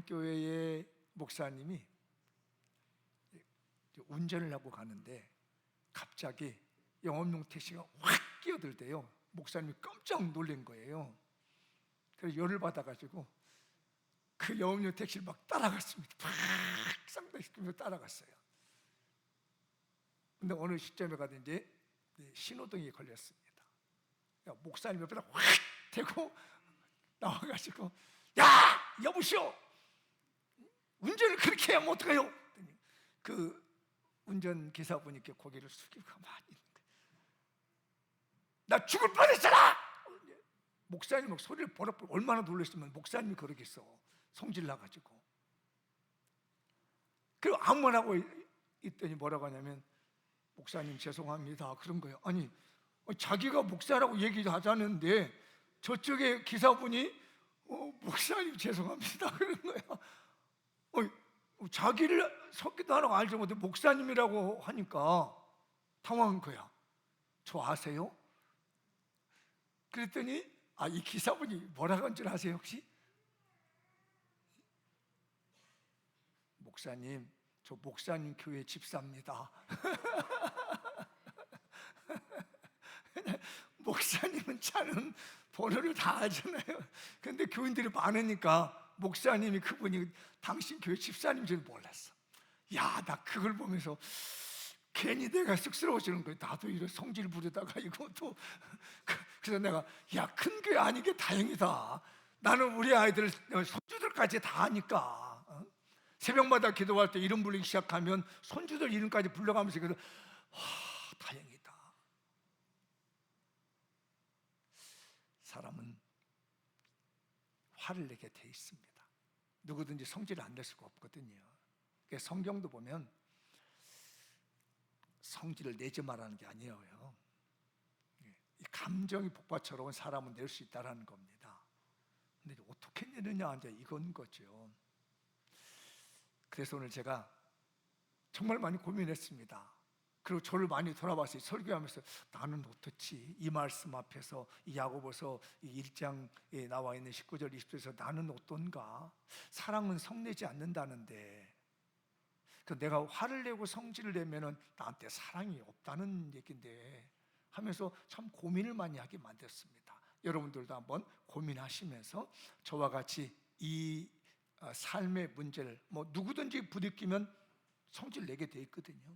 교회의 목사님이 운전을 하고 가는데 갑자기 영업용 택시가 확 끼어들대요. 목사님이 깜짝 놀란 거예요. 그래서 열을 받아가지고 그 영업용 택시를 막 따라갔습니다. 팍 쌍둥이시키면서 따라갔어요. 근데 어느 시점에 가든지 신호등이 걸렸습니다. 목사님 옆에다 확 대고 나와가지고, 야! 여보시오! 운전을 그렇게 하면 어떡해요? 그 운전기사분이 고개를 숙이고 가만히 있는 거예요. 나 죽을 뻔했잖아! 목사님 막 소리를 버럭버럭, 얼마나 놀랐으면 목사님이 그러겠어. 성질 나가지고. 그리고 아무 말 하고 있더니 뭐라고 하냐면, 목사님 죄송합니다, 그런 거예요. 아니, 자기가 목사라고 얘기하자는데 저쪽에 기사분이 목사님 죄송합니다 그런 거야. 자기를 섞기도 하라고 알지 못해 목사님이라고 하니까 당황한 거야. 저 아세요? 그랬더니 이 기사분이 뭐라고 한 줄 아세요 혹시? 목사님, 저 목사님 교회 집사입니다. 목사님은 차는 번호를 다 알잖아요. 근데 교인들이 많으니까 목사님이 그분이 당신 교회 집사님인 줄 몰랐어. 야, 나 그걸 보면서 괜히 내가 쑥스러워지는 거예요. 나도 이런 성질 부리다가 이것도. 그래서 내가, 야, 큰 교회 아닌 게 다행이다. 나는 우리 아이들 손주들까지 다 아니까. 새벽마다 기도할 때 이름 부르기 시작하면 손주들 이름까지 불러가면서 그래서 다행이다. 사람은 화를 내게 돼 있습니다. 누구든지 성질을 안 낼 수가 없거든요. 성경도 보면 성질을 내지 말라는 게 아니에요. 이 감정이 폭발처럼 사람은 낼 수 있다는 겁니다. 근데 어떻게 내느냐, 이제 이건 거죠. 그래서 오늘 제가 정말 많이 고민했습니다. 그리고 저를 많이 돌아봤어요. 설교하면서 나는 어떻지? 이 말씀 앞에서 이 야고보서 1장에 나와 있는 19절 20절에서 나는 어떤가? 사랑은 성내지 않는다는데 내가 화를 내고 성질을 내면은 나한테 사랑이 없다는 얘기인데 하면서 참 고민을 많이 하게 만들었습니다. 여러분들도 한번 고민하시면서 저와 같이 이 삶의 문제를 누구든지 부딪히면 성질 내게 돼 있거든요.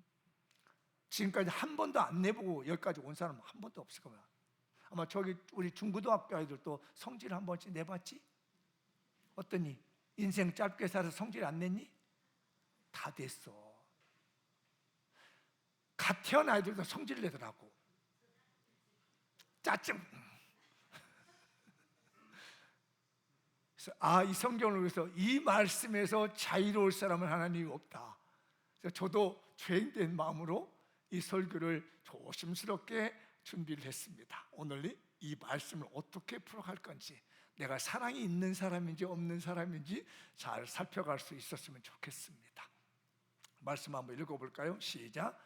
지금까지 한 번도 안 내보고 여기까지 온 사람은 한 번도 없을 겁니다. 아마 저기 우리 중고등학교 아이들도 성질 한 번씩 내봤지? 어떠니? 인생 짧게 살아서 성질 안 냈니? 다 됐어. 갓 태어난 아이들도 성질 내더라고. 짜증. 그래서 이 성경을 위해서 이 말씀에서 자유로울 사람은 하나님이 없다. 그래서 저도 죄인된 마음으로 이 설교를 조심스럽게 준비를 했습니다. 오늘 이 말씀을 어떻게 풀어갈 건지, 내가 사랑이 있는 사람인지 없는 사람인지 잘 살펴갈 수 있었으면 좋겠습니다. 말씀 한번 읽어볼까요? 시작.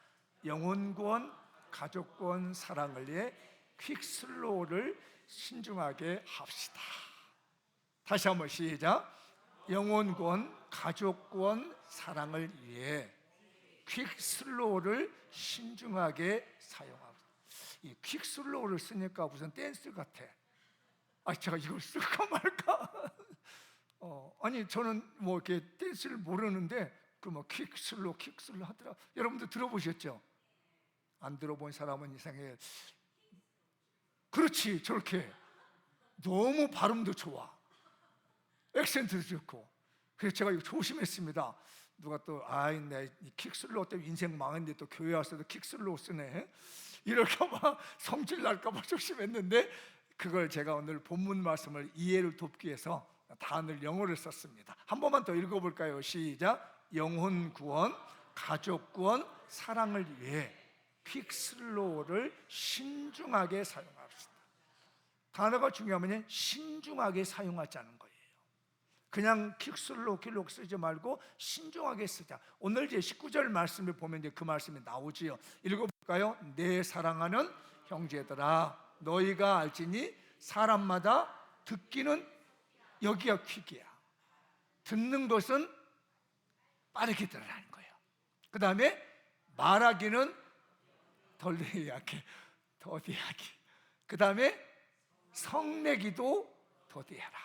영혼구원, 가족구원, 사랑을 위해 퀵슬로우를 신중하게 합시다. 다시 한번 시작. 영혼구원, 가족구원, 사랑을 위해 퀵슬로우를 신중하게 사용합니다. 이 퀵슬로우를 쓰니까 무슨 댄스 같아. 제가 이걸 쓸까 말까? 아니 저는 이렇게 댄스를 모르는데 퀵슬로우 하더라. 여러분들 들어보셨죠? 안 들어본 사람은 이상해. 그렇지, 저렇게 너무 발음도 좋아, 액센트도 좋고. 그래서 제가 이거 조심했습니다. 누가 또 내 킥슬로우 때문에 인생 망했는데 또 교회 와서도 킥슬로우 쓰네, 이럴까봐 성질 날까봐 조심했는데 그걸 제가 오늘 본문 말씀을 이해를 돕기 위해서 단어를 영어를 썼습니다. 한 번만 더 읽어볼까요? 시작. 영혼 구원, 가족 구원, 사랑을 위해 퀵슬로우를 신중하게 사용합시다. 단어가 중요하면 신중하게 사용하자는 거예요. 그냥 퀵슬로우 쓰지 말고 신중하게 쓰자. 오늘 이제 19절 말씀을 보면 이제 그 말씀이 나오지요. 읽어볼까요? 내 사랑하는 형제들아, 너희가 알지니 사람마다 듣기는, 여기가 퀵이야. 듣는 것은 빠르게 들으라는 거예요. 그 다음에 말하기는 더디하게. 그 다음에 성내기도 더디해라.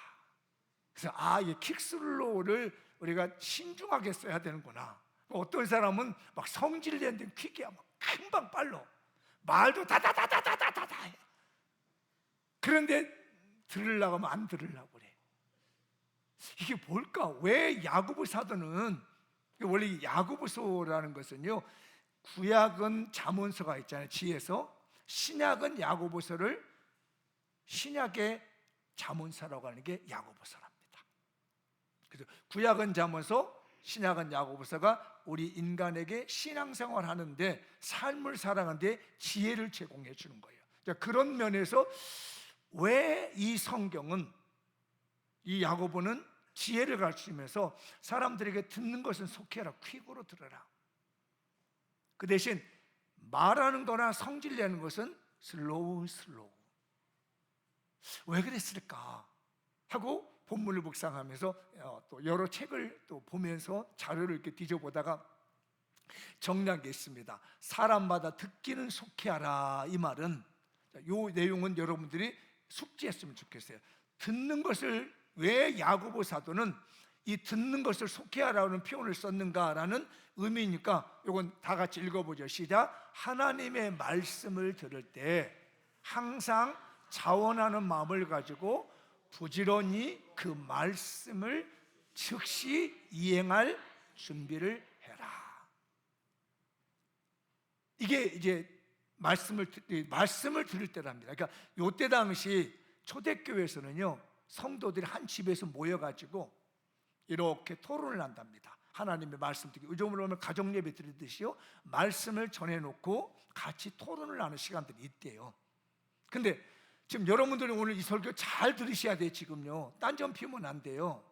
그래서 이 킥슬로우를 우리가 신중하게 써야 되는구나. 어떤 사람은 막 성질내는데 퀵이야. 막 금방 빨라. 말도 다다다다다다다 해. 그런데 들으려고 하면 안 들으려고 그래. 이게 뭘까? 왜 야고보 사도는, 원래 야고보서라는 것은요, 구약은 잠언서가 있잖아요, 지혜서. 신약은 야고보서를 신약의 잠언서라고 하는 게 야고보서랍니다. 그래서 구약은 잠언서, 신약은 야고보서가 우리 인간에게 신앙생활 하는데, 삶을 살아가는데 지혜를 제공해 주는 거예요. 그런 면에서 왜 이 성경은, 이 야고보는 지혜를 가르치면서 사람들에게 듣는 것은 속해라, 퀵으로 들어라. 그 대신 말하는 거나 성질내는 것은 슬로우. 왜 그랬을까 하고 본문을 묵상하면서 또 여러 책을 또 보면서 자료를 이렇게 뒤져보다가 정리한 게 있습니다. 사람마다 듣기는 속해하라. 이 말은, 이 내용은 여러분들이 숙지했으면 좋겠어요. 듣는 것을, 왜 야고보 사도는 이 듣는 것을 속해하라는 표현을 썼는가라는 의미니까 이건 다 같이 읽어보죠. 시작. 하나님의 말씀을 들을 때 항상 자원하는 마음을 가지고 부지런히 그 말씀을 즉시 이행할 준비를 해라. 이게 이제 말씀을 들을 때랍니다. 그러니까 요때 당시 초대교회에서는요, 성도들이 한 집에서 모여가지고 이렇게 토론을 한답니다. 하나님의 말씀 듣기, 요즘으로 하면 가정예배 드리듯이요, 말씀을 전해놓고 같이 토론을 하는 시간들이 있대요. 근데 지금 여러분들이 오늘 이 설교 잘 들으셔야 돼요. 지금요, 딴점 피우면 안 돼요.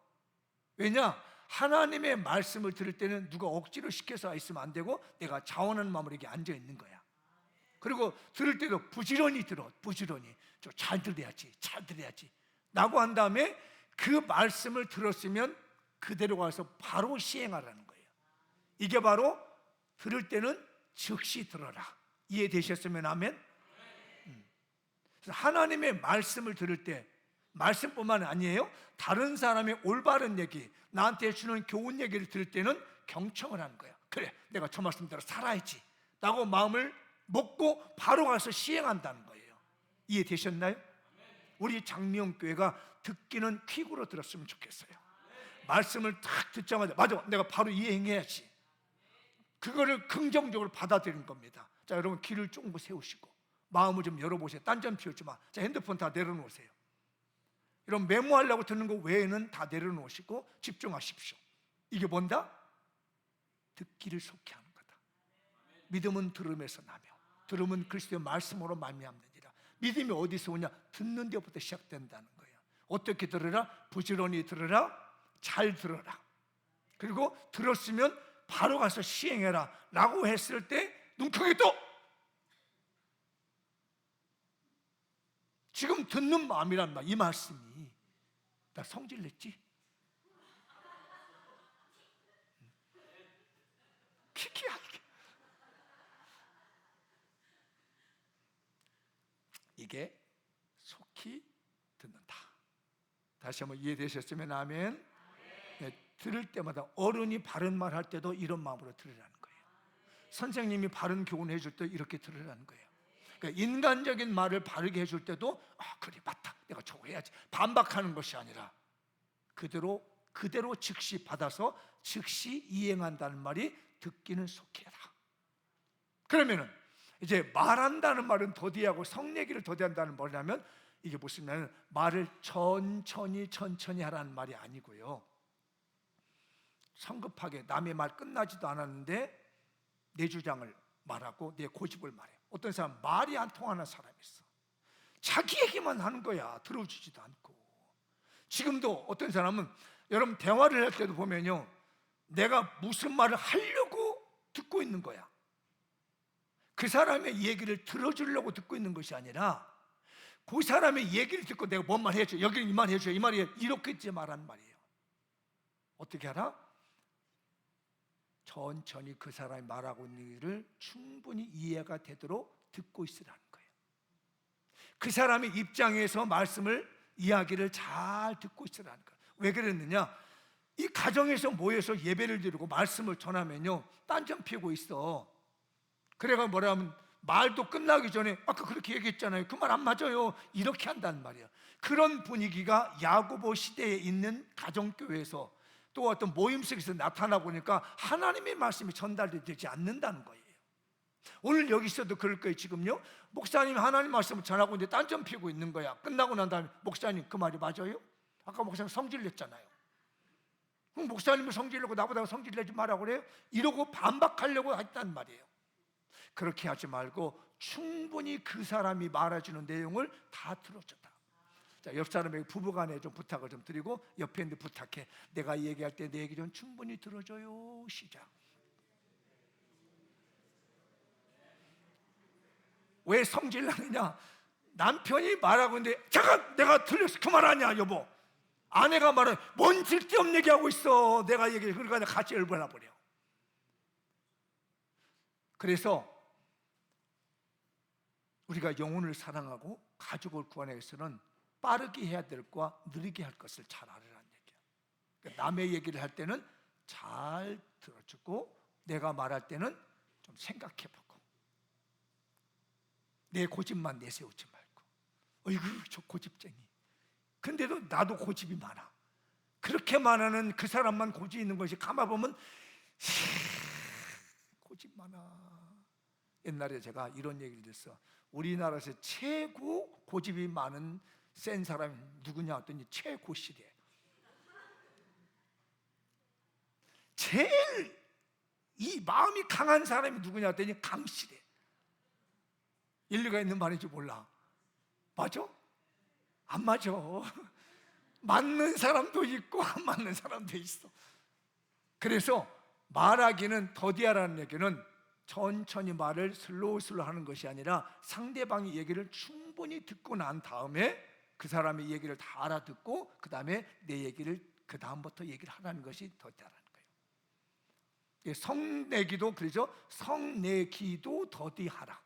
왜냐? 하나님의 말씀을 들을 때는 누가 억지로 시켜서 있으면 안 되고, 내가 자원하는 마음으로 이렇게 앉아 있는 거야. 그리고 들을 때도 부지런히 들어. 부지런히 잘 들어야지 라고 한 다음에 그 말씀을 들었으면 그대로 가서 바로 시행하라는 거예요. 이게 바로 들을 때는 즉시 들어라. 이해되셨으면 아멘. 하나님의 말씀을 들을 때, 말씀뿐만 아니에요, 다른 사람의 올바른 얘기, 나한테 주는 교훈 얘기를 들을 때는 경청을 하는 거예요. 그래, 내가 저 말씀대로 살아야지 라고 마음을 먹고 바로 가서 시행한다는 거예요. 이해되셨나요? 우리 장미영교회가 듣기는 퀵으로 들었으면 좋겠어요. 말씀을 딱 듣자마자 맞아, 내가 바로 이행해야지, 그거를 긍정적으로 받아들이는 겁니다. 자, 여러분 귀를 쫑긋 세우시고 마음을 좀 열어보세요. 딴점 피우지 마. 자, 핸드폰 다 내려놓으세요. 이런 메모하려고 듣는 거 외에는 다 내려놓으시고 집중하십시오. 이게 뭔다? 듣기를 속히 하는 거다. 믿음은 들음에서 나며 들음은 그리스도의 말씀으로 말미암느니라. 믿음이 어디서 오냐? 듣는 데부터 시작된다는 거예요. 어떻게 들으라? 부지런히 들으라, 잘 들어라. 그리고 들었으면 바로 가서 시행해라 라고 했을 때 눈크게 또 지금 듣는 마음이란 말, 이 말씀이 나 성질 냈지? 키키하게. 이게 속히 듣는다. 다시 한번 이해되셨으면 아멘. 네, 들을 때마다 어른이 바른 말 할 때도 이런 마음으로 들으라는 거예요. 선생님이 바른 교훈 해줄 때 이렇게 들으라는 거예요. 그러니까 인간적인 말을 바르게 해줄 때도 그래 맞다, 내가 저거 해야지, 반박하는 것이 아니라 그대로 즉시 받아서 즉시 이행한다는 말이 듣기는 속히 해라. 그러면은 이제 말한다는 말은 더디하고 성내기를 더디한다는 말이라면 이게 무슨 말이냐면 말을 천천히 하라는 말이 아니고요, 성급하게 남의 말 끝나지도 않았는데 내 주장을 말하고 내 고집을 말해. 어떤 사람 말이 안 통하는 사람이 있어. 자기 얘기만 하는 거야. 들어주지도 않고. 지금도 어떤 사람은 여러분 대화를 할 때도 보면요, 내가 무슨 말을 하려고 듣고 있는 거야. 그 사람의 얘기를 들어주려고 듣고 있는 것이 아니라 그 사람의 얘기를 듣고 내가 뭔 말 해줘, 여기는 이 말 해줘, 이 말이 이렇게 말하는 말이에요. 어떻게 하라? 천천히 그 사람이 말하고 있는 일을 충분히 이해가 되도록 듣고 있으라는 거예요. 그 사람의 입장에서 말씀을, 이야기를 잘 듣고 있으라는 거예요. 왜 그랬느냐? 이 가정에서 모여서 예배를 드리고 말씀을 전하면요, 딴점 피우고 있어. 그래가 뭐라 하면 말도 끝나기 전에 아까 그렇게 얘기했잖아요. 그 말 안 맞아요. 이렇게 한단 말이야. 그런 분위기가 야고보 시대에 있는 가정교회에서 또 어떤 모임 속에서 나타나고 보니까 하나님의 말씀이 전달되지 않는다는 거예요. 오늘 여기 있어도 그럴 거예요. 지금요, 목사님 하나님 말씀을 전하고 있는데 딴점 피우고 있는 거야. 끝나고 난 다음에 목사님 그 말이 맞아요? 아까 목사님 성질 냈잖아요. 그럼 목사님은 성질 내고 나보다 성질 내지 말라고 그래요? 이러고 반박하려고 했단 말이에요. 그렇게 하지 말고 충분히 그 사람이 말해주는 내용을 다 들어줘라. 자, 옆 사람에게 부부간에 좀 부탁을 좀 드리고, 옆에 있는데 부탁해. 내가 얘기할 때 내 얘기 좀 충분히 들어줘요. 시작. 왜 성질 나느냐? 남편이 말하고 있는데 잠깐, 내가 틀렸어. 그만하냐 여보. 아내가 말해, 뭔 쓸데없는 얘기하고 있어. 내가 얘기해. 그러니까 같이 열받아 버려. 그래서 우리가 영혼을 사랑하고 가족을 구하기 위해서는 빠르게 해야 될 것과 느리게 할 것을 잘 알으라는 얘기야. 그러니까 남의 얘기를 할 때는 잘 들어주고, 내가 말할 때는 좀 생각해보고, 내 고집만 내세우지 말고. 어이구 저 고집쟁이. 근데도 나도 고집이 많아. 그렇게 말하는 그 사람만 고집 있는 것이, 가만보면 고집 많아. 옛날에 제가 이런 얘기를 들었어. 우리나라에서 최고 고집이 많은 센 사람이 누구냐 했더니 최고실이에요. 제일 이 마음이 강한 사람이 누구냐 했더니 강실이에요. 일리가 있는 말인지 몰라. 맞아? 안 맞아. 맞는 사람도 있고 안 맞는 사람도 있어. 그래서 말하기는 더디하라는 얘기는 천천히 말을 슬로우 하는 것이 아니라 상대방의 얘기를 충분히 듣고 난 다음에 그 사람의 얘기를 다 알아듣고 그 다음에 내 얘기를 그 다음부터 얘기를 하라는 것이 더디하라는 거예요. 성내기도 그러죠. 성내기도 더디하라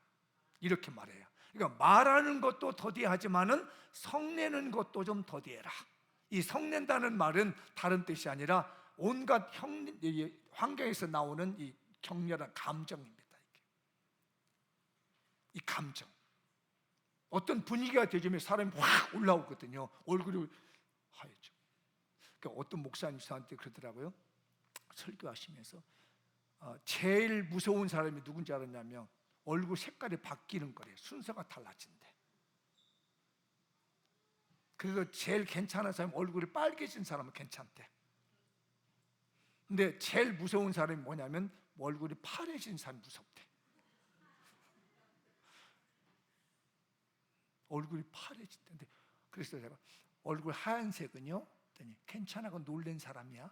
이렇게 말해요. 그러니까 말하는 것도 더디하지만은 성내는 것도 좀 더디해라. 이 성낸다는 말은 다른 뜻이 아니라 온갖 환경에서 나오는 이 격렬한 감정입니다. 이 감정, 어떤 분위기가 되면 사람이 확 올라오거든요. 얼굴이 하얘져. 그러니까 어떤 목사님 저한테 그러더라고요. 설교하시면서 제일 무서운 사람이 누군지 알았냐면 얼굴 색깔이 바뀌는 거래요. 순서가 달라진대. 그래서 제일 괜찮은 사람은 얼굴이 빨개진 사람은 괜찮대. 근데 제일 무서운 사람이 뭐냐면 얼굴이 파래진 사람이 무섭대. 얼굴이 파래진대. 그래서 제가 얼굴 하얀색은요? 그랬더니 괜찮아고 놀란 사람이야.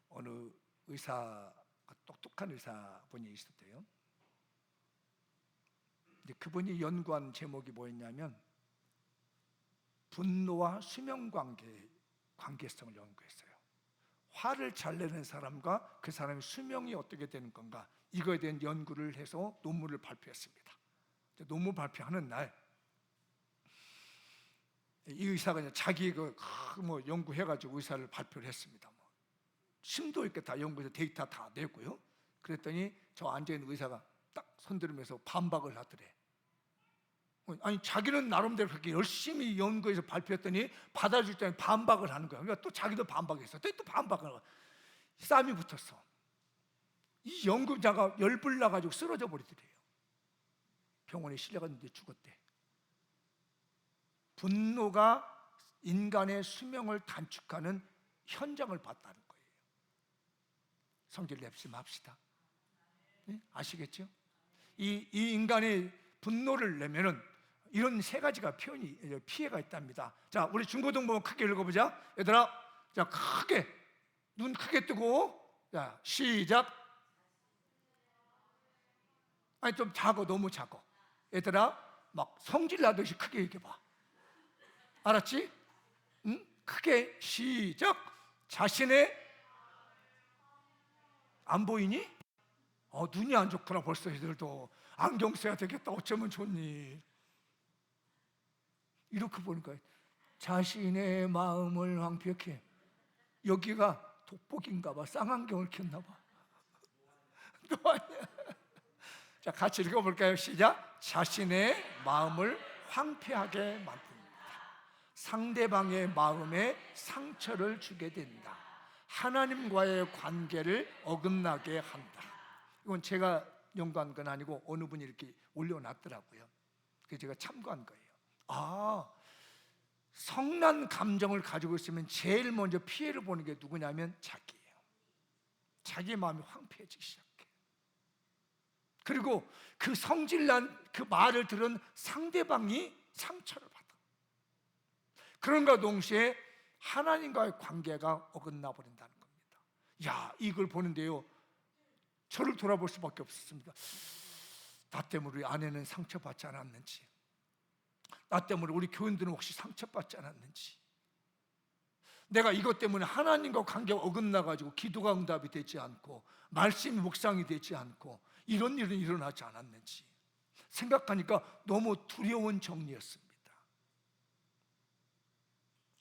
어느 의사가 똑똑한 의사분이 있었대요. 근데 그분이 연구한 제목이 뭐였냐면 분노와 수명 관계성을 연구했어요. 화를 잘 내는 사람과 그 사람의 수명이 어떻게 되는 건가, 이거에 대한 연구를 해서 논문을 발표했습니다. 논문 발표하는 날 이 의사가 자기 뭐 연구해가지고 의사를 발표를 했습니다. 심도 있게 다 연구해서 데이터 다 내고요. 그랬더니 저 앉아있는 의사가 딱 손들으면서 반박을 하더래. 아니 자기는 나름대로 그렇게 열심히 연구해서 발표했더니 받아줄 때는 반박을 하는 거야. 그러니까 또 자기도 반박했어. 또 반박을 하고 싸움이 붙었어. 이 연구자가 열불 나가지고 쓰러져 버리더래요. 병원에 실려갔는데 죽었대. 분노가 인간의 수명을 단축하는 현장을 봤다는 거예요. 성질 내지 맙시다. 네? 아시겠죠? 이 인간의 분노를 내면은 이런 세 가지가 피해가 있답니다. 자, 우리 중고등부 크게 읽어보자. 얘들아, 자 크게 눈 크게 뜨고, 자 시작. 아니 좀 작어, 너무 작어. 얘들아, 막 성질 나듯이 크게 얘기해봐. 알았지? 응? 크게 시작. 자신의, 안 보이니? 눈이 안 좋구나. 벌써 애들도 안경 써야 되겠다. 어쩌면 좋니? 이렇게 보니까 자신의 마음을 황폐케. 여기가 돋보기인가 봐. 쌍안경을 켰나 봐. 너 아니야. 자, 같이 읽어볼까요? 시작. 자신의 마음을 황폐하게 만듭니다. 상대방의 마음에 상처를 주게 된다. 하나님과의 관계를 어긋나게 한다. 이건 제가 연구한 건 아니고 어느 분이 이렇게 올려놨더라고요. 그래서 제가 참고한 거예요. 성난 감정을 가지고 있으면 제일 먼저 피해를 보는 게 누구냐면 자기예요. 자기 마음이 황폐해지기 시작해. 그리고 그 성질난 그 말을 들은 상대방이 상처를 받아. 그런가 동시에 하나님과의 관계가 어긋나 버린다는 겁니다. 야, 이걸 보는데요, 저를 돌아볼 수밖에 없었습니다. 나 때문에 우리 아내는 상처받지 않았는지, 나 때문에 우리 교인들은 혹시 상처받지 않았는지, 내가 이것 때문에 하나님과 관계가 어긋나가지고 기도가 응답이 되지 않고 말씀이 묵상이 되지 않고 이런 일은 일어나지 않았는지 생각하니까 너무 두려운 정리였습니다.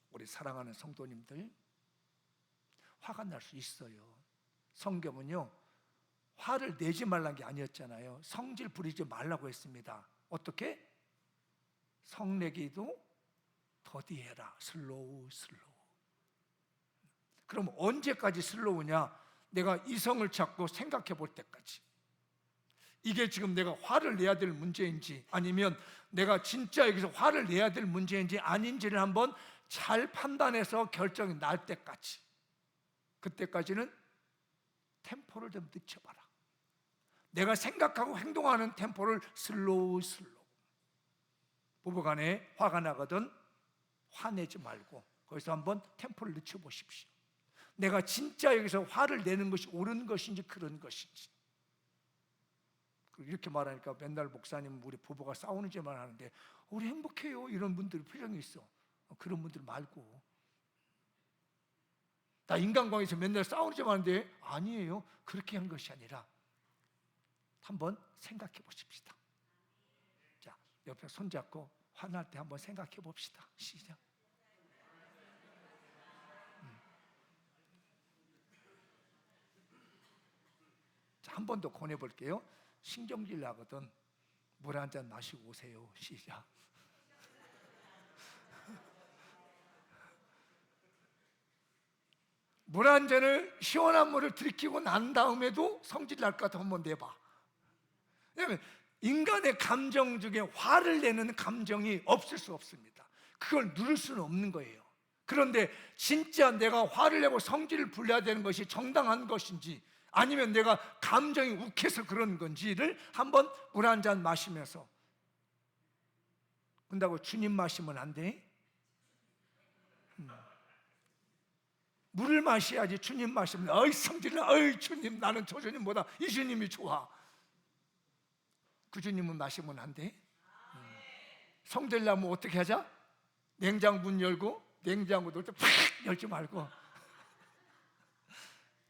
우리 사랑하는 성도님들, 화가 날 수 있어요. 성경은요, 화를 내지 말라는 게 아니었잖아요. 성질 부리지 말라고 했습니다. 어떻게? 성내기도 더디해라. 슬로우. 그럼 언제까지 슬로우냐? 내가 이성을 찾고 생각해 볼 때까지. 이게 지금 내가 화를 내야 될 문제인지, 아니면 내가 진짜 여기서 화를 내야 될 문제인지 아닌지를 한번 잘 판단해서 결정이 날 때까지, 그때까지는 템포를 좀 늦춰봐라. 내가 생각하고 행동하는 템포를 슬로우. 부부간에 화가 나거든 화내지 말고 거기서 한번 템포를 늦춰보십시오. 내가 진짜 여기서 화를 내는 것이 옳은 것인지 그런 것인지. 이렇게 말하니까 맨날 목사님 우리 부부가 싸우는지만 하는데 우리 행복해요 이런 분들 표정이 있어. 그런 분들 말고, 나 인간관계에서 맨날 싸우는지만 하는데 아니에요. 그렇게 한 것이 아니라 한번 생각해 보십시다. 자, 옆에 손잡고 화날 때 한번 생각해 봅시다. 시작. 자, 한 번 더 권해볼게요. 신경질 나거든 물 한 잔 마시고 오세요. 시작. 물 한 잔을, 시원한 물을 들이키고 난 다음에도 성질 날 것 같으면 한번 내봐. 왜냐하면 인간의 감정 중에 화를 내는 감정이 없을 수 없습니다. 그걸 누를 수는 없는 거예요. 그런데 진짜 내가 화를 내고 성질을 불려야 되는 것이 정당한 것인지, 아니면 내가 감정이 욱해서 그런 건지를 한번 물 한 잔 마시면서, 근다고 주님 마시면 안 돼? 물을 마셔야지. 주님 마시면 어이 성질나, 어이 주님, 나는 저 주님보다 이 주님이 좋아. 그 주님은 마시면 안 돼? 성질 나면 어떻게 하자? 냉장고 문 열고 냉장고 넣을 때 팍 열지 말고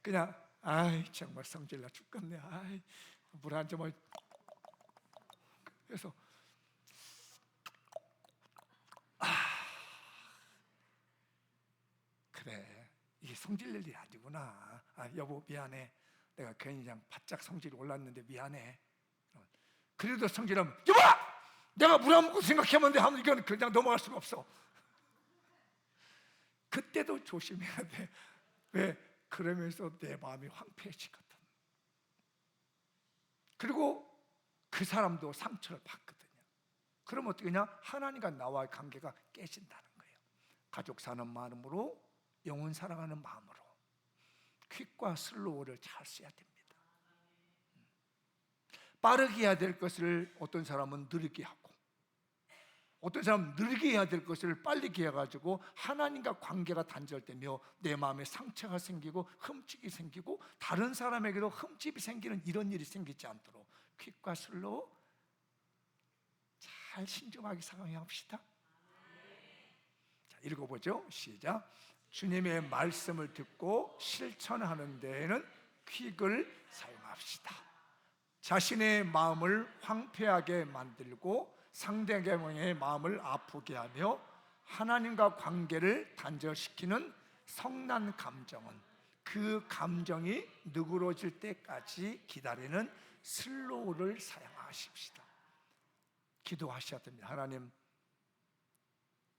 그냥 아이 정말 성질나 죽겠네. 아이 물 한 잔을 그래서 그래 이게 성질 낼 일이 아니구나. 여보 미안해. 내가 괜히 그냥 바짝 성질이 올랐는데 미안해. 그래도 성질하면 여보! 내가 물 안 먹고 생각하면 돼 하면 이건 그냥 넘어갈 수가 없어. 그때도 조심해야 돼. 왜? 그러면서 내 마음이 황폐해지거든. 그리고 그 사람도 상처를 받거든요. 그럼 어떻게 하냐? 하나님과 나와의 관계가 깨진다는 거예요. 가족 사는 마음으로, 영혼 사랑하는 마음으로 퀵과 슬로우를 잘 써야 됩니다. 빠르게 해야 될 것을 어떤 사람은 느리게 하고, 어떤 사람은 느리게 해야 될 것을 빨리 해가지고 하나님과 관계가 단절되며 내 마음에 상처가 생기고 흠집이 생기고 다른 사람에게도 흠집이 생기는 이런 일이 생기지 않도록 퀵과 슬로우 잘 신중하게 상황해 합시다. 읽어보죠. 시작. 주님의 말씀을 듣고 실천하는 데에는 퀵을 사용합시다. 자신의 마음을 황폐하게 만들고 상대방의 마음을 아프게 하며 하나님과 관계를 단절시키는 성난 감정은 그 감정이 누그러질 때까지 기다리는 슬로우를 사용하십시다. 기도하셔야 됩니다. 하나님,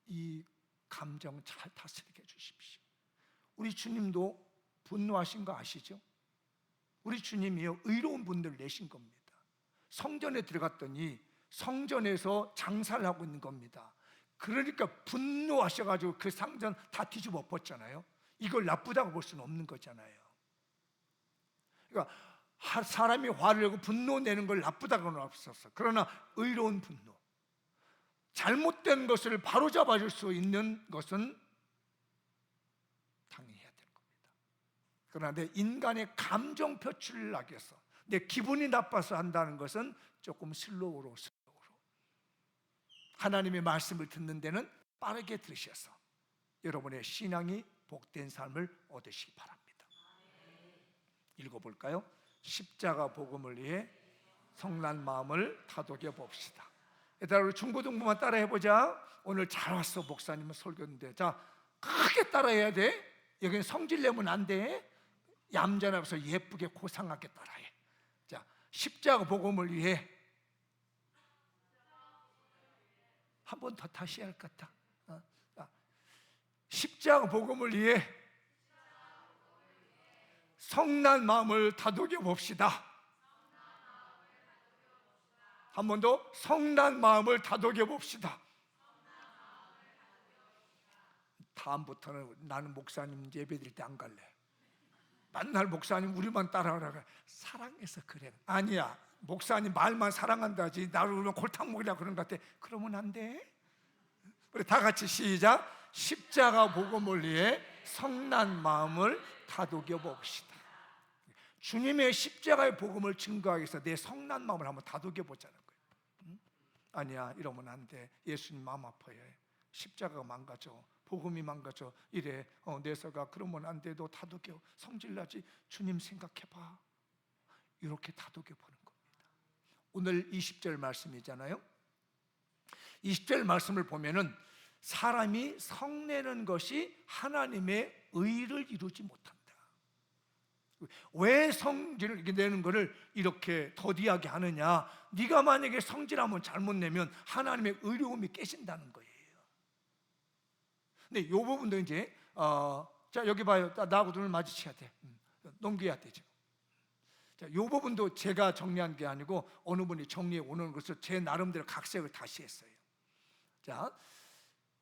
이 감정 잘 다스리게 해주십시오. 우리 주님도 분노하신 거 아시죠? 우리 주님이요, 의로운 분들 내신 겁니다. 성전에 들어갔더니 성전에서 장사를 하고 있는 겁니다. 그러니까 분노하셔가지고 그 상전 다 뒤집어 엎었잖아요. 이걸 나쁘다고 볼 수는 없는 거잖아요. 그러니까 사람이 화를 내고 분노 내는 걸 나쁘다고는 없었어. 그러나 의로운 분노, 잘못된 것을 바로잡아줄 수 있는 것은 당연히 해야 될 겁니다. 그러나 내 인간의 감정 표출을 하기 위해서, 내 기분이 나빠서 한다는 것은 조금 슬로우로 하나님의 말씀을 듣는 데는 빠르게 들으셔서 여러분의 신앙이 복된 삶을 얻으시기 바랍니다. 읽어볼까요? 십자가 복음을 위해 성난 마음을 다독여 봅시다. 얘들아, 우리 중고등부만 따라 해보자. 오늘 잘 왔어. 목사님은 설교인데. 자, 크게 따라해야 돼. 여기는 성질 내면 안 돼. 얌전하면서 예쁘게 고상하게 따라해. 자, 십자가 복음을 위해. 한 번 더 다시 해야 할 것 같다. 십자가 복음을 위해 성난 마음을 다독여 봅시다. 한 번 더, 성난 마음을 다독여 봅시다. 다음부터는 나는 목사님 예배드릴 때 안 갈래. 맨날 목사님 우리만 따라하라. 사랑해서 그래. 아니야, 목사님 말만 사랑한다지 나를 그러면 골탕 먹이라 그런 것 같아. 그러면 안 돼. 우리 다 같이 시작. 십자가 복음을 위해 성난 마음을 다독여 봅시다. 주님의 십자가의 복음을 증거하기 위해서 내 성난 마음을 한번 다독여 보자는 거예요. 아니야, 이러면 안 돼. 예수님 마음 아파요. 십자가가 망가져, 복음이 망가져. 이래. 내서가 그러면 안 돼. 너 다독여. 성질나지. 주님 생각해봐. 이렇게 다독여 보는 겁니다. 오늘 20절 말씀이잖아요. 20절 말씀을 보면은 사람이 성내는 것이 하나님의 의를 이루지 못한다. 왜 성질을 내는 것을 이렇게 더디하게 하느냐? 네가 만약에 성질하면 잘못 내면 하나님의 의로움이 깨진다는 거예요. 근데 이 부분도 이제 자, 여기 봐요. 나하고 눈을 마주쳐야 돼. 넘겨야 되죠. 자, 이 부분도 제가 정리한 게 아니고 어느 분이 정리해 오는 것을 제 나름대로 각색을 다시 했어요. 자,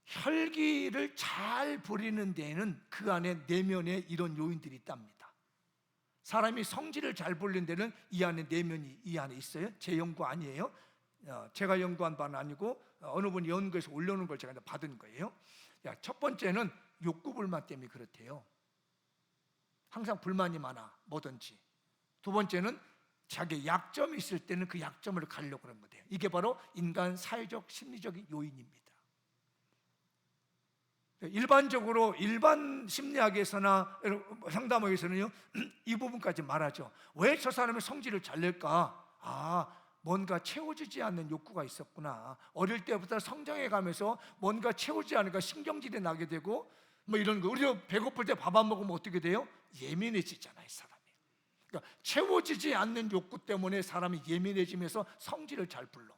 혈기를 잘 부리는 데에는 그 안에 내면에 이런 요인들이 있답니다. 사람이 성질을 잘 부리는 데는 이 안에 내면이 이 안에 있어요. 제 연구 아니에요. 제가 연구한 바는 아니고 어느 분이 연구해서 올려놓은 걸 제가 받은 거예요. 첫 번째는 욕구 불만 때문에 그렇대요. 항상 불만이 많아, 뭐든지. 두 번째는 자기 약점이 있을 때는 그 약점을 가려고 그런 거예요. 이게 바로 인간 사회적 심리적인 요인입니다. 일반적으로 일반 심리학에서나 상담학에서는요, 이 부분까지 말하죠. 왜 저 사람의 성질을 잘 낼까? 뭔가 채워지지 않는 욕구가 있었구나. 어릴 때부터 성장해 가면서 뭔가 채우지 않으니까 신경질이 나게 되고 뭐 이런 거. 우리도 배고플 때 밥 안 먹으면 어떻게 돼요? 예민해지잖아요, 사람이. 그러니까 채워지지 않는 욕구 때문에 사람이 예민해지면서 성질을 잘 불러.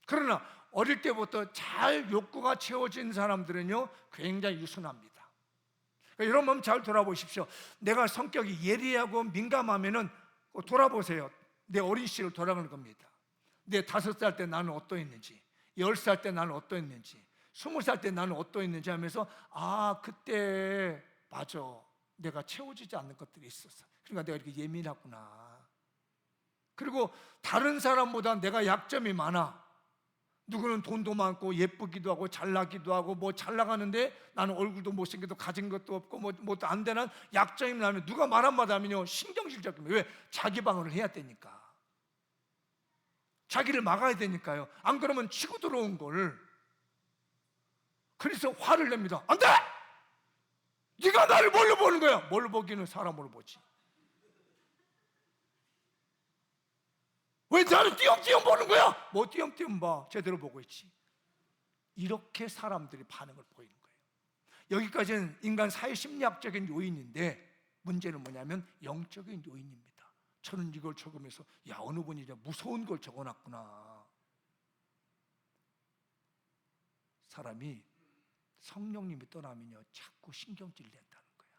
그러나 어릴 때부터 잘 욕구가 채워진 사람들은요, 굉장히 유순합니다. 그러니까 여러분 잘 돌아보십시오. 내가 성격이 예리하고 민감하면은 돌아보세요. 내 어린 시절 돌아가는 겁니다. 내 5살 때 나는 어떠했는지, 10살 때 나는 어떠했는지, 20살 때 나는 어떠했는지 하면서 그때 맞아, 내가 채워지지 않는 것들이 있었어. 그러니까 내가 이렇게 예민하구나. 그리고 다른 사람보다 내가 약점이 많아. 누구는 돈도 많고 예쁘기도 하고 잘나기도 하고 뭐 잘나가는데 나는 얼굴도 못생겨도 가진 것도 없고 뭐도 안 되는 약점이 나면 누가 말 한마디 하면요, 신경질적입니다. 왜? 자기 방어를 해야 되니까. 자기를 막아야 되니까요. 안 그러면 치고 들어온 걸 그래서 화를 냅니다. 안 돼! 네가 나를 뭘로 보는 거야? 뭘로 보기는 사람으로 보지. 왜 나를 띄엄띄엄 보는 거야? 뭐 띄엄띄엄 봐. 제대로 보고 있지. 이렇게 사람들이 반응을 보이는 거예요. 여기까지는 인간 사회 심리학적인 요인인데, 문제는 뭐냐면 영적인 요인입니다. 저는 이걸 적으면서 어느 분이 무서운 걸 적어놨구나. 사람이 성령님이 떠나면요 자꾸 신경질을 낸다는 거야.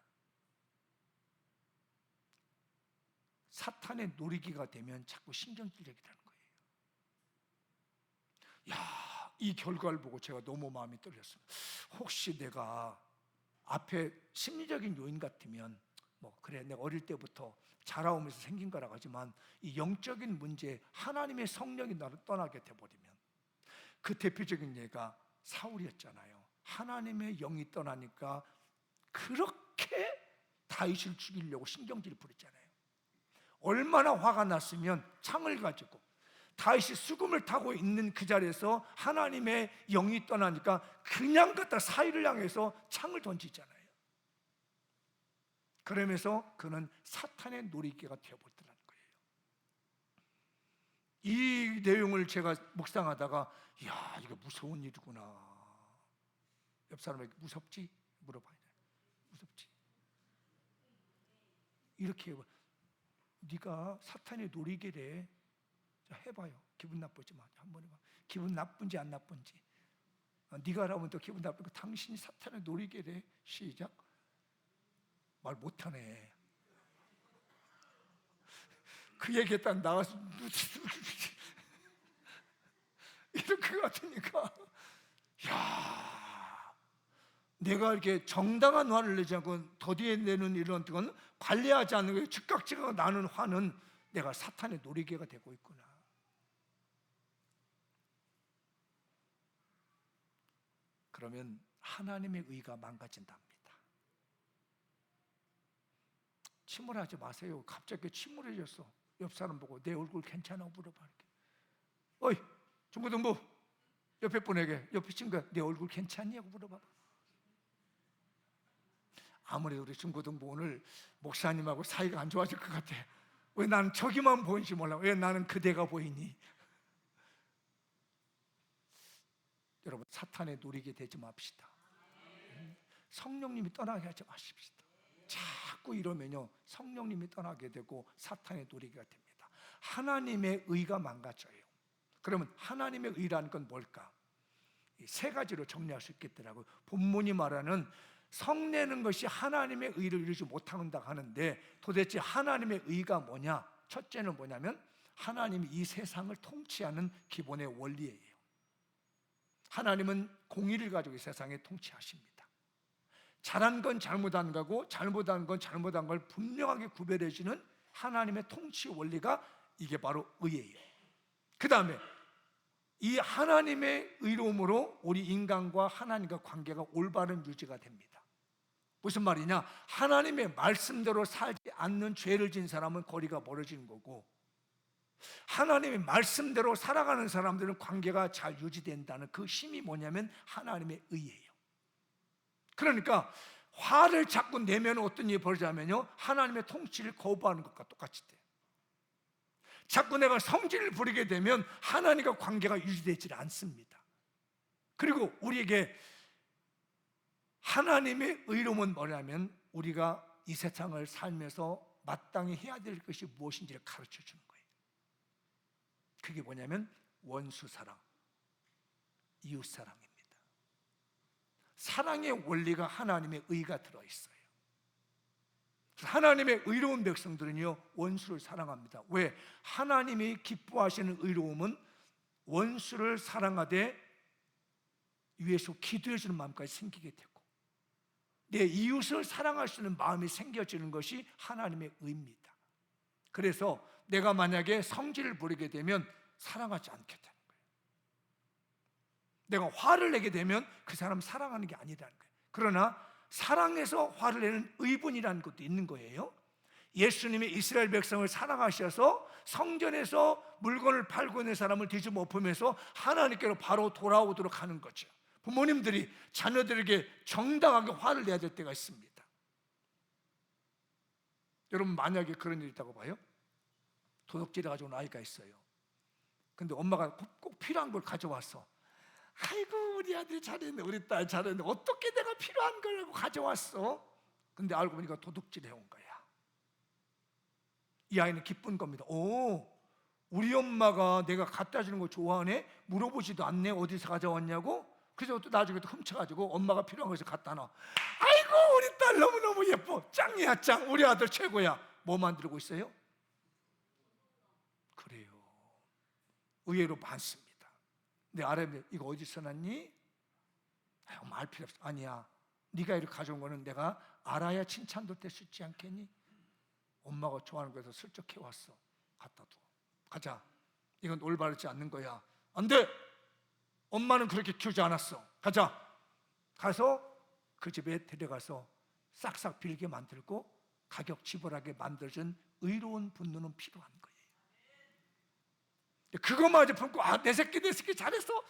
사탄의 놀이기가 되면 자꾸 신경질 내게 되는 거예요. 이 결과를 보고 제가 너무 마음이 떨렸습니다. 혹시 내가 앞에 심리적인 요인 같으면 그래, 내가 어릴 때부터 자라오면서 생긴 거라고 하지만 이 영적인 문제, 하나님의 성령이 나를 떠나게 돼버리면, 그 대표적인 예가 사울이었잖아요. 하나님의 영이 떠나니까 그렇게 다윗을 죽이려고 신경질을 부렸잖아요. 얼마나 화가 났으면 창을 가지고 다윗이 수금을 타고 있는 그 자리에서 하나님의 영이 떠나니까 그냥 갖다 사울을 향해서 창을 던지잖아요. 그러면서 그는 사탄의 놀이개가 되어버리더라는 거예요. 이 내용을 제가 묵상하다가 이거 무서운 일이구나. 옆 사람에게 무섭지? 물어봐야 돼. 무섭지? 이렇게 해봐. 네가 사탄의 놀이개래. 해봐요. 기분 나쁘지 마. 한번 해봐. 기분 나쁜지 안 나쁜지. 네가 하라면 또 기분 나쁘고, 당신이 사탄의 놀이개래. 시작. 말 못하네. 그 얘기했다 나가서 이럴 것 같으니까, 내가 이렇게 정당한 화를 내지 않고 더디에 내는 이런 건 관리하지 않는 거예요. 즉각 나는 화는 내가 사탄의 놀이개가 되고 있구나. 그러면 하나님의 의가 망가진답니다. 침울하지 마세요. 갑자기 침울해졌어. 옆 사람 보고 내 얼굴 괜찮아? 물어봐. 어이, 중고등부 옆에 분에게, 옆에 친구가 내 얼굴 괜찮냐고 물어봐. 아무래도 우리 중고등부 오늘 목사님하고 사이가 안 좋아질 것 같아. 왜 나는 저기만 보이는지 몰라. 왜 나는 그대가 보이니? 여러분, 사탄의 놀이게 되지 맙시다. 성령님이 떠나게 하지 마십시다. 자꾸 이러면요 성령님이 떠나게 되고 사탄의 놀이가 됩니다. 하나님의 의가 망가져요. 그러면 하나님의 의라는 건 뭘까? 세 가지로 정리할 수 있겠더라고요. 본문이 말하는 성내는 것이 하나님의 의를 이루지 못한다 하는데, 도대체 하나님의 의가 뭐냐? 첫째는 뭐냐면 하나님이 이 세상을 통치하는 기본의 원리예요. 하나님은 공의를 가지고 이 세상에 통치하십니다. 잘한 건 잘못한 거고 잘못한 건 잘못한 걸 분명하게 구별해주는 하나님의 통치 원리가 이게 바로 의예요. 그 다음에 이 하나님의 의로움으로 우리 인간과 하나님과 관계가 올바른 유지가 됩니다. 무슨 말이냐? 하나님의 말씀대로 살지 않는 죄를 지은 사람은 거리가 멀어지는 거고, 하나님의 말씀대로 살아가는 사람들은 관계가 잘 유지된다는 그 힘이 뭐냐면 하나님의 의예요. 그러니까 화를 자꾸 내면 어떤 일이 벌어지냐면요 하나님의 통치를 거부하는 것과 똑같이 돼요. 자꾸 내가 성질을 부리게 되면 하나님과 관계가 유지되지 않습니다. 그리고 우리에게 하나님의 의로움은 뭐냐면 우리가 이 세상을 살면서 마땅히 해야 될 것이 무엇인지를 가르쳐 주는 거예요. 그게 뭐냐면 원수 사랑, 이웃 사랑입니다. 사랑의 원리가 하나님의 의가 들어있어요. 하나님의 의로운 백성들은요 원수를 사랑합니다. 왜? 하나님이 기뻐하시는 의로움은 원수를 사랑하되 위에서 기도해 주는 마음까지 생기게 되고, 내 이웃을 사랑할 수 있는 마음이 생겨지는 것이 하나님의 의입니다. 그래서 내가 만약에 성질을 부리게 되면 사랑하지 않게 되는 거예요. 내가 화를 내게 되면 그 사람 사랑하는 게 아니라는 거예요. 그러나 사랑해서 화를 내는 의분이라는 것도 있는 거예요. 예수님이 이스라엘 백성을 사랑하셔서 성전에서 물건을 팔고 있는 사람을 뒤집어 엎으면서 하나님께로 바로 돌아오도록 하는 거죠. 부모님들이 자녀들에게 정당하게 화를 내야 될 때가 있습니다. 여러분, 만약에 그런 일이 있다고 봐요. 도둑질해 가지고 온 아이가 있어요. 근데 엄마가 꼭 필요한 걸 가져왔어. 아이고, 우리 아들이 잘했네, 우리 딸 잘했네, 어떻게 내가 필요한 걸 가져왔어? 근데 알고 보니까 도둑질해 온 거야. 이 아이는 기쁜 겁니다. 오, 우리 엄마가 내가 갖다 주는 거 좋아하네? 물어보지도 않네, 어디서 가져왔냐고? 그래서 또 나중에 또 훔쳐가지고 엄마가 필요한 것을 갖다 놔. 아이고, 우리 딸 너무너무 예뻐, 짱이야 짱, 우리 아들 최고야. 뭐 만들고 있어요? 그래요. 의외로 많습니다. 근데 알아보면 이거 어디서 났니? 말 필요 없어. 아니야, 네가 이렇게 가져온 거는 내가 알아야 칭찬도 될 수 있지 않겠니? 엄마가 좋아하는 거에서 슬쩍 해왔어. 갖다 둬. 가자. 이건 올바르지 않는 거야. 안 돼. 엄마는 그렇게 키우지 않았어. 가자. 가서 그 집에 데려가서 싹싹 빌게 만들고 가격 지불하게 만들어준 의로운 분노는 필요한 거예요. 그것마저 품고 내 새끼 잘했어,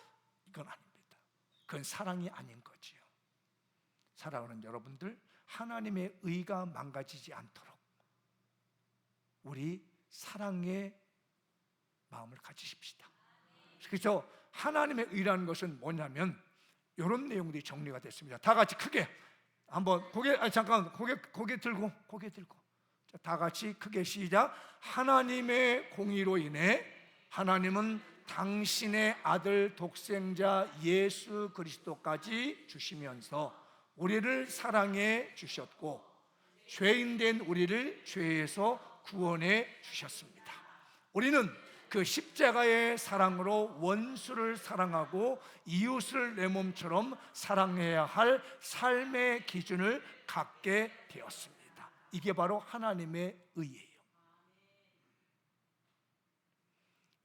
이건 아닙니다. 그건 사랑이 아닌 거지요. 사랑하는 여러분들, 하나님의 의가 망가지지 않도록 우리 사랑의 마음을 가지십시다. 그래서 하나님의 의라는 것은 뭐냐면 이런 내용들이 정리가 됐습니다. 다 같이 크게 한번 고개 들고 자, 다 같이 크게 시작. 하나님의 공의로 인해 하나님은 당신의 아들 독생자 예수 그리스도까지 주시면서 우리를 사랑해 주셨고 죄인된 우리를 죄에서 구원해 주셨습니다. 우리는 그 십자가의 사랑으로 원수를 사랑하고 이웃을 내 몸처럼 사랑해야 할 삶의 기준을 갖게 되었습니다. 이게 바로 하나님의 의예요.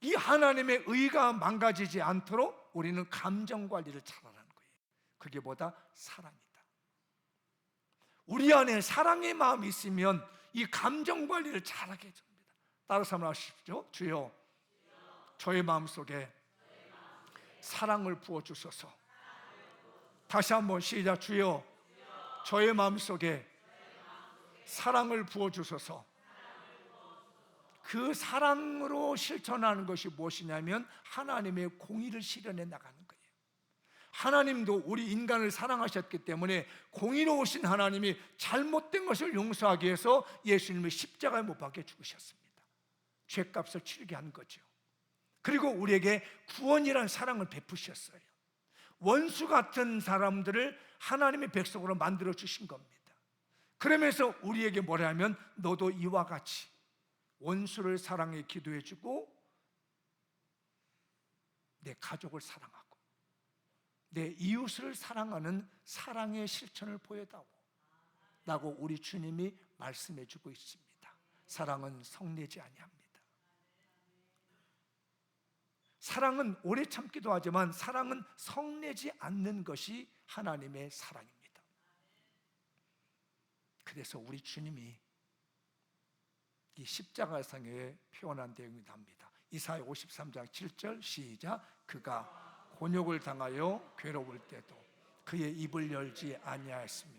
이 하나님의 의가 망가지지 않도록 우리는 감정 관리를 잘하라는 거예요. 그게 보다 사랑이다. 우리 안에 사랑의 마음이 있으면 이 감정 관리를 잘하게 해줍니다. 따라서 한번 하십시오. 주여, 저의 마음속에 사랑을 부어주소서. 다시 한번 시작. 주여, 저의 마음속에 사랑을 부어주소서. 그 사랑으로 실천하는 것이 무엇이냐면 하나님의 공의를 실현해 나가는 거예요. 하나님도 우리 인간을 사랑하셨기 때문에 공의로우신 하나님이 잘못된 것을 용서하기 위해서 예수님을 십자가에 못 박혀 죽으셨습니다. 죄값을 치르게 한 거죠. 그리고 우리에게 구원이라는 사랑을 베푸셨어요. 원수 같은 사람들을 하나님의 백성으로 만들어 주신 겁니다. 그러면서 우리에게 뭐라면 너도 이와 같이 원수를 사랑해 기도해주고 내 가족을 사랑하고 내 이웃을 사랑하는 사랑의 실천을 보여다오 라고 우리 주님이 말씀해주고 있습니다. 사랑은 성내지 아니합니다. 사랑은 오래 참기도 하지만 사랑은 성내지 않는 것이 하나님의 사랑입니다. 그래서 우리 주님이 이 십자가상에 표현한 내용이 납니다. 이사야 53장 7절 시작. 그가 곤욕을 당하여 괴로울 때도 그의 입을 열지 아니하였으며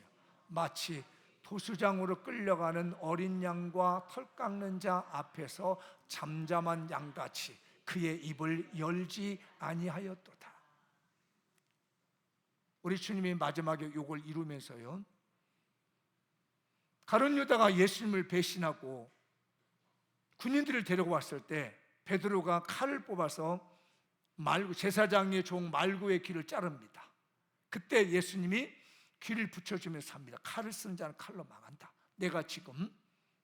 마치 도수장으로 끌려가는 어린 양과 털 깎는 자 앞에서 잠잠한 양같이 그의 입을 열지 아니하였도다. 우리 주님이 마지막에 이걸 이루면서요, 가룟 유다가 예수님을 배신하고 군인들을 데리고 왔을 때 베드로가 칼을 뽑아서 제사장의 종 말구의 귀를 자릅니다. 그때 예수님이 귀를 붙여주면서 합니다. 칼을 쓴 자는 칼로 망한다. 내가 지금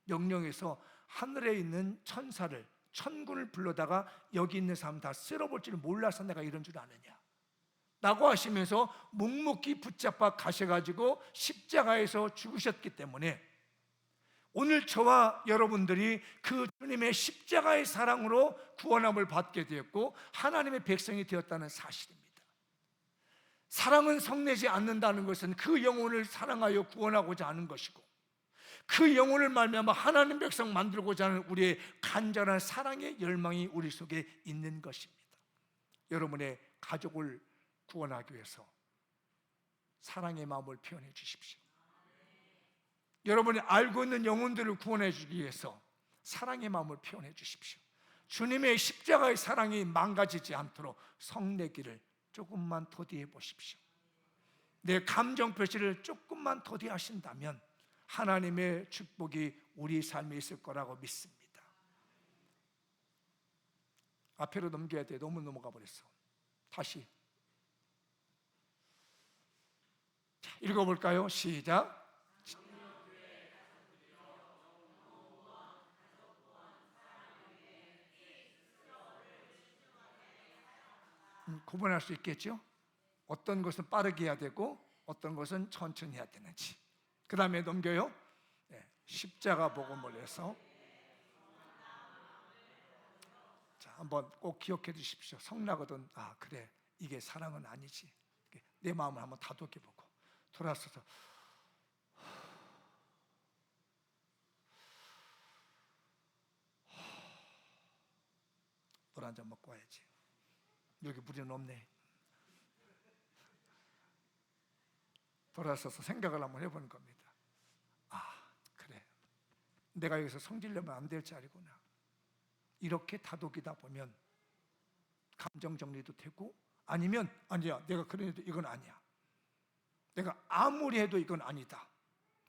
명령해서 하늘에 있는 천사를 천군을 불러다가 여기 있는 사람 다 쓸어볼 줄 몰라서 내가 이런 줄 아느냐 라고 하시면서 묵묵히 붙잡아 가셔가지고 십자가에서 죽으셨기 때문에 오늘 저와 여러분들이 그 주님의 십자가의 사랑으로 구원함을 받게 되었고 하나님의 백성이 되었다는 사실입니다. 사랑은 성내지 않는다는 것은 그 영혼을 사랑하여 구원하고자 하는 것이고 그 영혼을 말미암아 하나님 백성 만들고자 하는 우리의 간절한 사랑의 열망이 우리 속에 있는 것입니다. 여러분의 가족을 구원하기 위해서 사랑의 마음을 표현해 주십시오. 여러분이 알고 있는 영혼들을 구원해 주기 위해서 사랑의 마음을 표현해 주십시오. 주님의 십자가의 사랑이 망가지지 않도록 성내기를 조금만 더디해 보십시오. 내 감정 표시를 조금만 더디하신다면 하나님의 축복이 우리 삶에 있을 거라고 믿습니다. 앞으로 넘겨야 돼. 너무 넘어가 버렸어. 다시 읽어볼까요? 시작. 구분할 수 있겠죠? 어떤 것은 빠르게 해야 되고 어떤 것은 천천히 해야 되는지. 그 다음에 넘겨요. 십자가 복음을 해서, 자, 한번 꼭 기억해 주십시오. 성나거든. 아, 그래, 이게 사랑은 아니지. 내 마음을 한번 다독여보고 돌아서서 물 한 잔 먹고 와야지. 여기 물이 없네. 돌아서서 생각을 한번 해보는 겁니다. 아, 그래, 내가 여기서 성질내면 안 될 자리구나. 이렇게 다독이다 보면 감정 정리도 되고, 아니면 아니야, 내가 그래도 이건 아니야, 내가 아무리 해도 이건 아니다,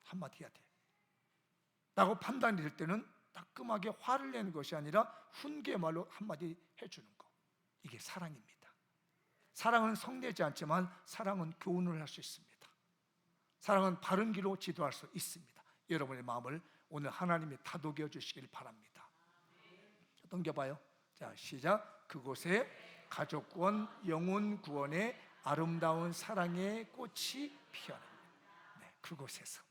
한마디 해야 돼 라고 판단이 될 때는 따끔하게 화를 내는 것이 아니라 훈계 말로 한마디 해주는 거, 이게 사랑입니다. 사랑은 성내지 않지만 사랑은 교훈을 할 수 있습니다. 사랑은 바른 길로 지도할 수 있습니다. 여러분의 마음을 오늘 하나님이 다독여 주시길 바랍니다. 넘겨봐요. 자, 시작. 그곳에 가족 구원, 영혼 구원의 아름다운 사랑의 꽃이 피어납니다. 네, 그곳에서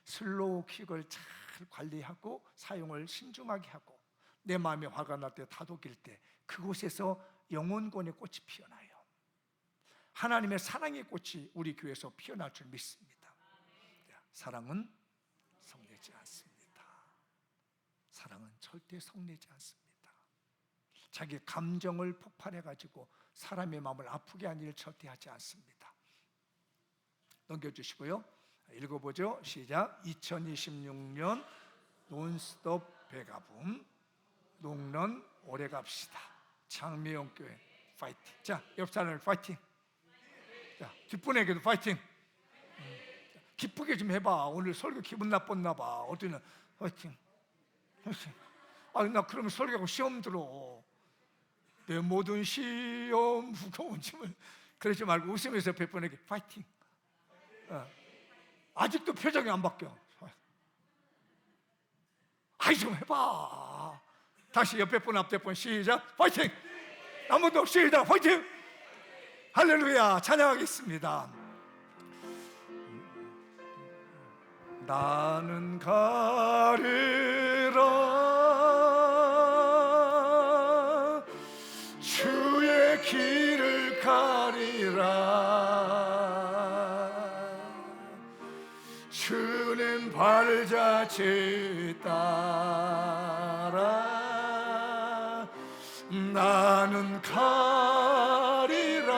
슬로우 퀵을 잘 관리하고 사용을 신중하게 하고, 내 마음에 화가 날 때 다독일 때 그곳에서 영혼 구원의 꽃이 피어나요. 하나님의 사랑의 꽃이 우리 교회에서 피어날 줄 믿습니다. 사랑은 성내지 않습니다. 사랑은 절대 성내지 않습니다. 자기 감정을 폭발해가지고 사람의 마음을 아프게 하는 일을 절대 하지 않습니다. 넘겨주시고요. 읽어보죠. 시작. 2026년 논스톱 배가붐 농런 오래 갑시다. 장미영교회 파이팅. 자, 옆 사람을 파이팅. 자, 뒷분에게도 파이팅. 기쁘게 좀 해봐. 오늘 설교 기분 나빴나 봐. 어디는 파이팅. 파이팅. 아, 나 그러면 설교하고 시험 들어. 내 모든 시험 무거운 짐을. 그러지 말고 웃으면서 몇 분에게 파이팅. 아직도 표정이 안 바뀌어. 아이, 좀 해봐. 다시 옆에 분 앞에 분 시작. 파이팅. 한 번 더 시작. 파이팅. 할렐루야. 찬양하겠습니다. 나는 가리라, 주의 길을 가리라, 주는 발자취 따라 나는 가리라,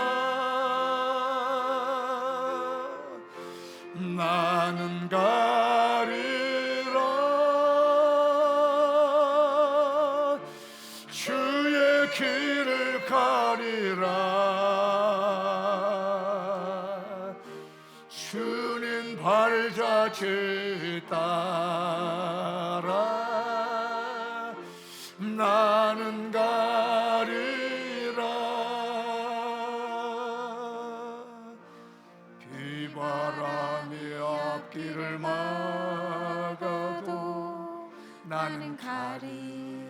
나는 가리라, 주의 길을 가리라, 주는 발자취 따라 나는 가리라. 비바람이 앞길을 막아도 나는 가리,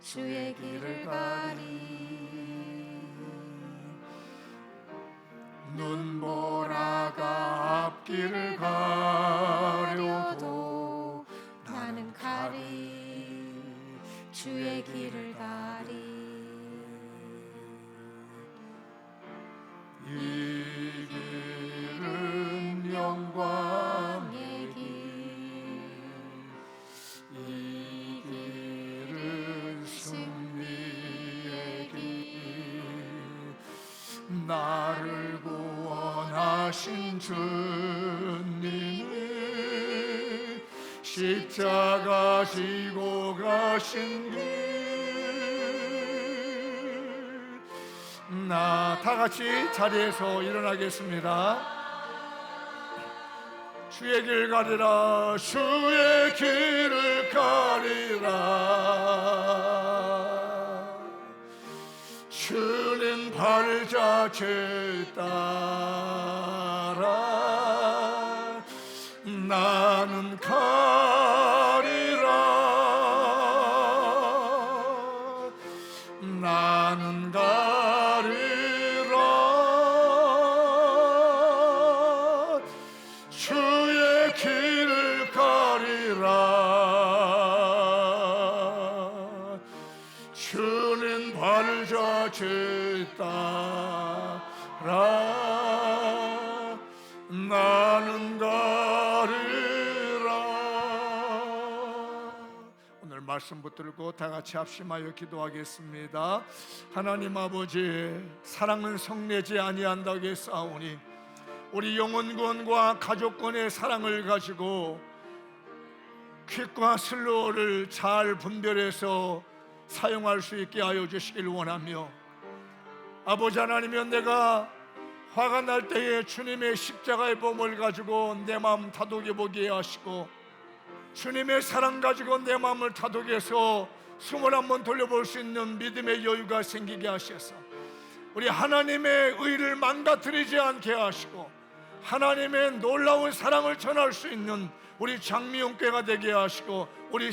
주의 길을 가리. 눈보라가 앞길을 가려도 나는 가리, 주의 길을 가리. 이 길은 영광의 길, 이 길은 승리의 길, 나를 구원하여 가신 주님은 십자가 지고 가신 길 나 다 같이 자리에서 일어나겠습니다. 주의 길 가리라 주의 길을 가리라 주님 발자취 따라 나는 가리라 나는 가리라 주의 길을 가리라 주는 발자취 따라 나는 가리라. 오늘 말씀 붙들고 다 같이 합심하여 기도하겠습니다. 하나님 아버지, 사랑은 성내지 아니한다고 했사오니 우리 영혼권과 가족권의 사랑을 가지고 퀵과 슬로우를 잘 분별해서 사용할 수 있게 하여 주시길 원하며, 아버지 하나님이여, 내가 화가 날 때에 주님의 십자가의 범을 가지고 내 마음 다독여 보게 하시고, 주님의 사랑 가지고 내 마음을 다독여서 숨을 한번 돌려볼 수 있는 믿음의 여유가 생기게 하셔서 우리 하나님의 의를 망가뜨리지 않게 하시고 하나님의 놀라운 사랑을 전할 수 있는 우리 장미용교회가 되게 하시고 우리